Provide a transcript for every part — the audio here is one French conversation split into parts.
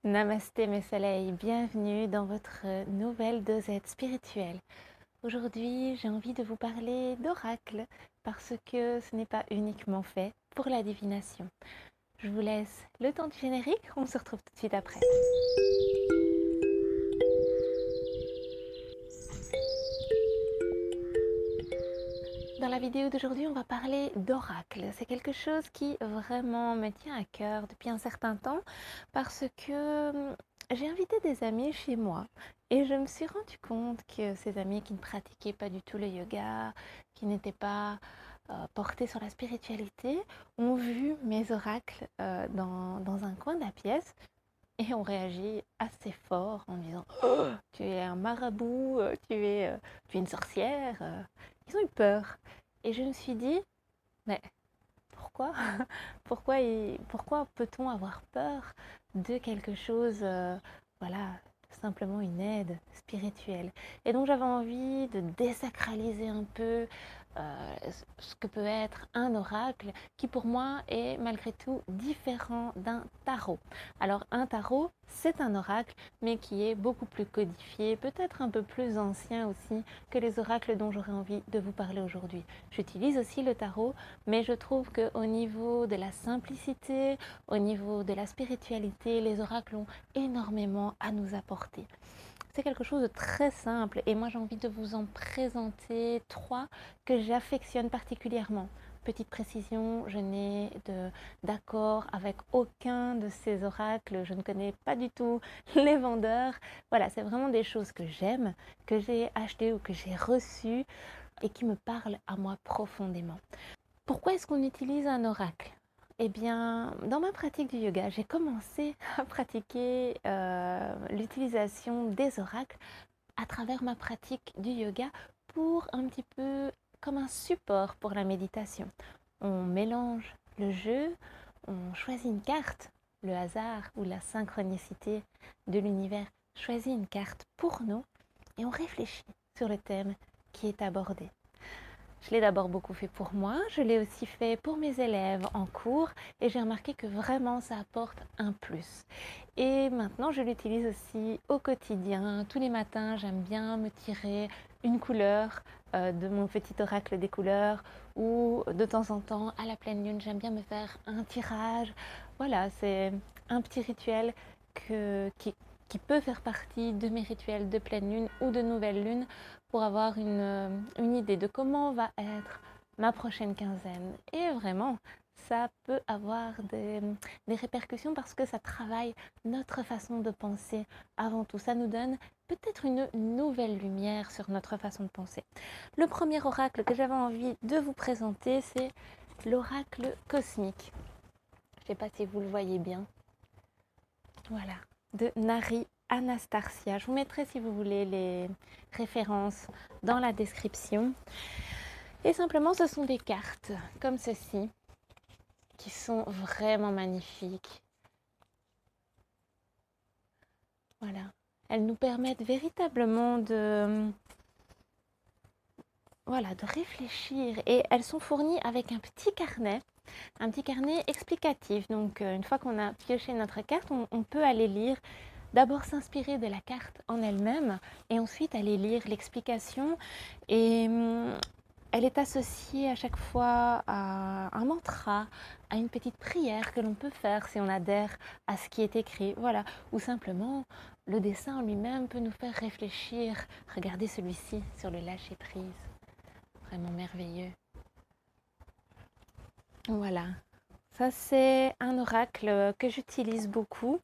Namasté mes soleils, bienvenue dans votre nouvelle dosette spirituelle. Aujourd'hui, j'ai envie de vous parler d'oracle parce que ce n'est pas uniquement fait pour la divination. Je vous laisse le temps du générique, on se retrouve tout de suite après. Dans la vidéo d'aujourd'hui, on va parler d'oracle. C'est quelque chose qui vraiment me tient à cœur depuis un certain temps parce que j'ai invité des amis chez moi et je me suis rendu compte que ces amis qui ne pratiquaient pas du tout le yoga, qui n'étaient pas portés sur la spiritualité, ont vu mes oracles dans un coin de la pièce et ont réagi assez fort en me disant oh, tu es un marabout, tu es une sorcière. Ils ont eu peur. Et je me suis dit, mais pourquoi pourquoi peut-on avoir peur de quelque chose, voilà, simplement une aide spirituelle. Et donc j'avais envie de désacraliser un peu ce que peut être un oracle qui pour moi est malgré tout différent d'un tarot. Alors un tarot, c'est un oracle, mais qui est beaucoup plus codifié, peut-être un peu plus ancien aussi que les oracles dont j'aurais envie de vous parler aujourd'hui. J'utilise aussi le tarot, mais je trouve qu'au niveau de la simplicité, au niveau de la spiritualité, les oracles ont énormément à nous apporter. C'est quelque chose de très simple et moi j'ai envie de vous en présenter trois que j'affectionne particulièrement. Petite précision, je n'ai d'accord avec aucun de ces oracles, je ne connais pas du tout les vendeurs. Voilà, c'est vraiment des choses que j'aime, que j'ai achetées ou que j'ai reçues et qui me parlent à moi profondément. Pourquoi est-ce qu'on utilise un oracle? Eh bien, dans ma pratique du yoga, j'ai commencé à pratiquer l'utilisation des oracles à travers ma pratique du yoga pour un petit peu comme un support pour la méditation. On mélange le jeu, on choisit une carte, le hasard ou la synchronicité de l'univers choisit une carte pour nous et on réfléchit sur le thème qui est abordé. Je l'ai d'abord beaucoup fait pour moi, je l'ai aussi fait pour mes élèves en cours et j'ai remarqué que vraiment ça apporte un plus. Et maintenant je l'utilise aussi au quotidien. Tous les matins j'aime bien me tirer une couleur de mon petit oracle des couleurs ou de temps en temps à la pleine lune j'aime bien me faire un tirage. Voilà, c'est un petit rituel qui peut faire partie de mes rituels de pleine lune ou de nouvelle lune pour avoir une idée de comment va être ma prochaine quinzaine. Et vraiment, ça peut avoir des répercussions parce que ça travaille notre façon de penser avant tout. Ça nous donne peut-être une nouvelle lumière sur notre façon de penser. Le premier oracle que j'avais envie de vous présenter, c'est l'oracle cosmique. Je ne sais pas si vous le voyez bien. Voilà, de Nari Anastasia. Je vous mettrai si vous voulez les références dans la description. Et simplement, ce sont des cartes comme ceci qui sont vraiment magnifiques. Voilà, elles nous permettent véritablement de réfléchir et elles sont fournies avec un petit carnet explicatif. Donc, une fois qu'on a pioché notre carte, on peut aller lire. D'abord s'inspirer de la carte en elle-même et ensuite aller lire l'explication. Et elle est associée à chaque fois à un mantra, à une petite prière que l'on peut faire si on adhère à ce qui est écrit. Voilà. Ou simplement, le dessin en lui-même peut nous faire réfléchir. Regardez celui-ci sur le lâcher-prise. Vraiment merveilleux. Voilà. Ça, c'est un oracle que j'utilise beaucoup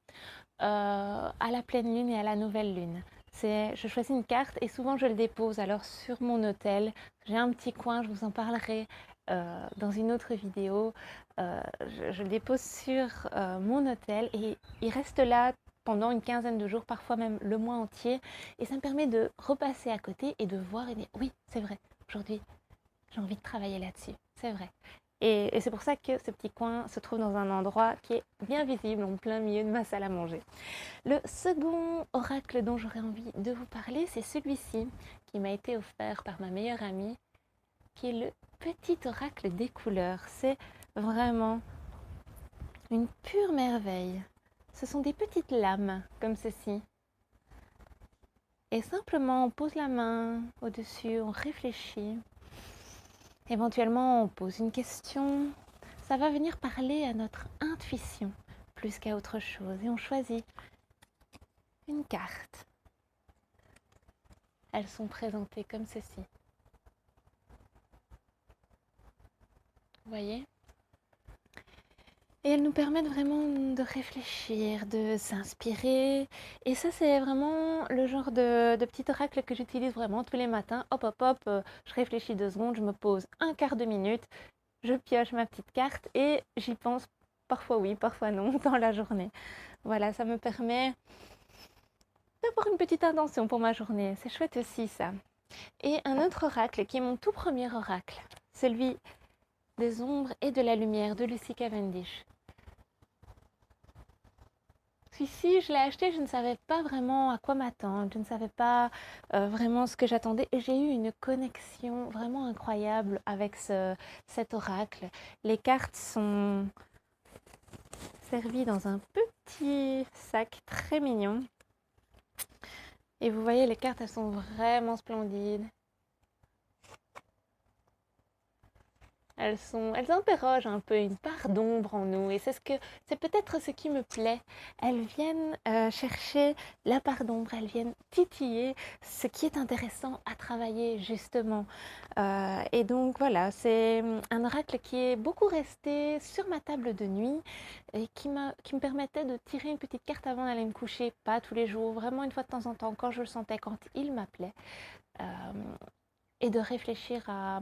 à la pleine lune et à la nouvelle lune. Je choisis une carte et souvent je le dépose alors sur mon autel. J'ai un petit coin, je vous en parlerai dans une autre vidéo. Je le dépose sur mon autel et il reste là pendant une quinzaine de jours, parfois même le mois entier. Et ça me permet de repasser à côté et de voir et dire oui, c'est vrai, aujourd'hui j'ai envie de travailler là-dessus, c'est vrai. Et c'est pour ça que ce petit coin se trouve dans un endroit qui est bien visible en plein milieu de ma salle à manger. Le second oracle dont j'aurais envie de vous parler, c'est celui-ci qui m'a été offert par ma meilleure amie, qui est le petit oracle des couleurs. C'est vraiment une pure merveille. Ce sont des petites lames comme ceci. Et simplement, on pose la main au-dessus, on réfléchit. Éventuellement, on pose une question. Ça va venir parler à notre intuition plus qu'à autre chose. Et on choisit une carte. Elles sont présentées comme ceci. Vous voyez ? Et elles nous permettent vraiment de réfléchir, de s'inspirer. Et ça, c'est vraiment le genre de petit oracle que j'utilise vraiment tous les matins. Hop, hop, hop, je réfléchis 2 secondes, je me pose un quart de minute, je pioche ma petite carte et j'y pense parfois oui, parfois non dans la journée. Voilà, ça me permet d'avoir une petite intention pour ma journée. C'est chouette aussi ça. Et un autre oracle qui est mon tout premier oracle, celui des ombres et de la lumière de Lucy Cavendish. Celui-ci, je l'ai acheté, je ne savais pas vraiment à quoi m'attendre, je ne savais pas vraiment ce que j'attendais et j'ai eu une connexion vraiment incroyable avec cet oracle. Les cartes sont servies dans un petit sac très mignon et vous voyez, les cartes, elles sont vraiment splendides. Elles interrogent un peu une part d'ombre en nous et c'est peut-être ce qui me plaît. Elles viennent chercher la part d'ombre, elles viennent titiller ce qui est intéressant à travailler justement. Et donc voilà, c'est un oracle qui est beaucoup resté sur ma table de nuit et qui me permettait de tirer une petite carte avant d'aller me coucher, pas tous les jours, vraiment une fois de temps en temps quand je le sentais, quand il m'appelait. Euh, et de réfléchir à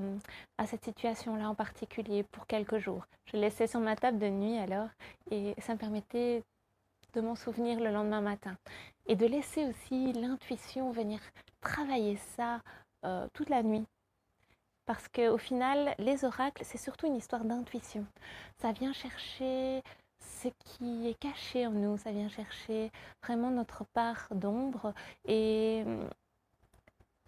cette situation-là en particulier pour quelques jours. Je le laissais sur ma table de nuit alors et ça me permettait de m'en souvenir le lendemain matin et de laisser aussi l'intuition venir travailler ça toute la nuit. Parce qu'au final, les oracles, c'est surtout une histoire d'intuition. Ça vient chercher ce qui est caché en nous, ça vient chercher vraiment notre part d'ombre et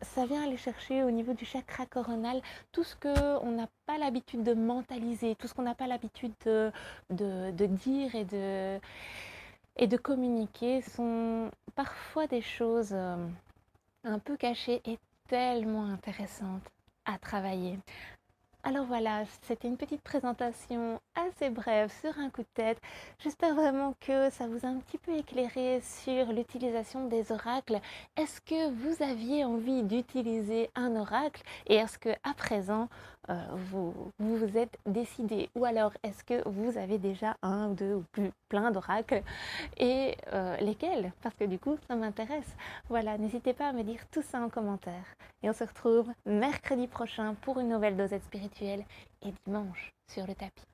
ça vient aller chercher au niveau du chakra coronal tout ce qu'on n'a pas l'habitude de mentaliser, tout ce qu'on n'a pas l'habitude de dire et de communiquer sont parfois des choses un peu cachées et tellement intéressantes à travailler. Alors voilà, c'était une petite présentation assez brève sur un coup de tête. J'espère vraiment que ça vous a un petit peu éclairé sur l'utilisation des oracles. Est-ce que vous aviez envie d'utiliser un oracle et est-ce que à présent vous êtes décidé ou alors est-ce que vous avez déjà un, deux ou plein d'oracles et lesquels? Parce que du coup ça m'intéresse. Voilà, n'hésitez pas à me dire tout ça en commentaire. Et on se retrouve mercredi prochain pour une nouvelle dosette spirituelle et dimanche sur le tapis.